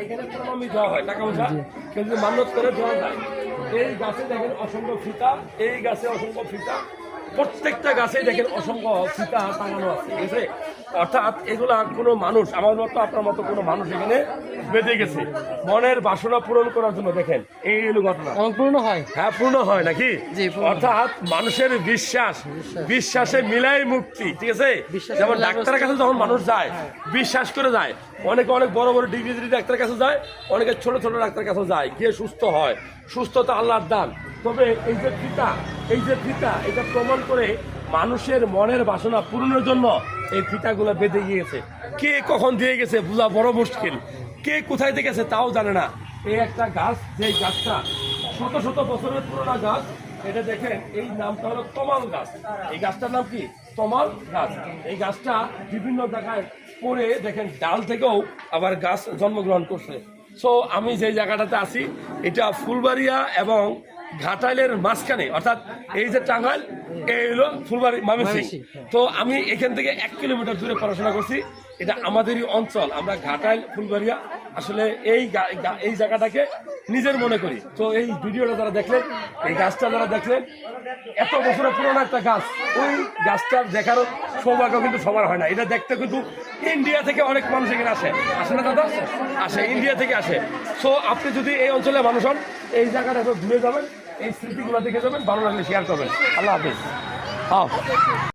এখানে প্রণামী দেওয়া হয়, টাকা পয়সা কেউ যদি মান্যত করে দেওয়া যায়। এই গাছে দেখেন অসংখ্য ফিতা, এই গাছে অসংখ্য ফিতা, প্রত্যেকটা গাছে দেখেন অসংখ্য ফিতা টাঙানো আছে, ঠিক আছে? অর্থাৎ এগুলা কোনো মানুষ, আমার মতো আপনার মতো কোনো মানুষ এখানে বেঁধে গেছে মনের বাসনা পূরণ করার জন্য। দেখেন এই হলো ঘটনা। পূর্ণ হয়? হ্যাঁ, পূর্ণ হয় নাকি? জি, পূর্ণ। অর্থাৎ মানুষের বিশ্বাসে মিলাই মুক্তি, ঠিক আছে? যেমন ডাক্তারের কাছে যখন মানুষ যায় বিশ্বাস করে যায়, অনেকে অনেক বড় বড় ডিগ্রি ডাক্তারের কাছে যায়, অনেকে ছোট ছোট ডাক্তারের কাছে যায়, গিয়ে সুস্থ হয়। সুস্থতা আল্লাহর দান। তবে এই যে ফিতা এটা প্রমাণ করে মানুষের মনের বাসনা পূরণের জন্য এই ফিতাগুলো বেঁধে গিয়েছে। কে কখন দিয়ে গেছে বোঝা বড় মুশকিল, কে কোথায় থেকে গেছে তাও জানে না। এই একটা গাছ, যে গাছটা শত শত বছরের পুরোনো গাছ, এটা দেখেন এই নামটা হলো তমাল গাছ। এই গাছটার নাম কি? তমাল গাছ। এই গাছটা বিভিন্ন জায়গায় পড়ে দেখেন ডাল থেকেও আবার গাছ জন্মগ্রহণ করছে। সো আমি যে জায়গাটাতে আছি এটা ফুলবাড়িয়া এবং ঘাটাইলের মাঝখানে, অর্থাৎ এই যে টাঙ্গাইল, এই হলো ফুলবাড়ি মামিসিং। তো আমি এখান থেকে 1 কিলোমিটার দূরে পড়াশোনা করছি। এটা আমাদেরই অঞ্চল, আমরা ঘাটাইল ফুলবাড়িয়া আসলে এই জায়গাটাকে নিজের মনে করি। তো এই ভিডিওটা যারা দেখলেন, এই গাছটা যারা দেখলেন, এত বছরের পুরোনো একটা গাছ, ওই গাছটা দেখারও সৌভাগ্য কিন্তু সবার হয় না। এটা দেখতে কিন্তু ইন্ডিয়া থেকে অনেক মানুষ এখানে আসে না দাদা? আসে, ইন্ডিয়া থেকে আসে। সো আপনি যদি এই অঞ্চলে মানুষ হন, এই জায়গাটা ঘুরে যাবেন, এই স্মৃতিগুলো দেখে যাবেন, ভালো লাগলে শেয়ার করবেন। আল্লাহ হাফিজ।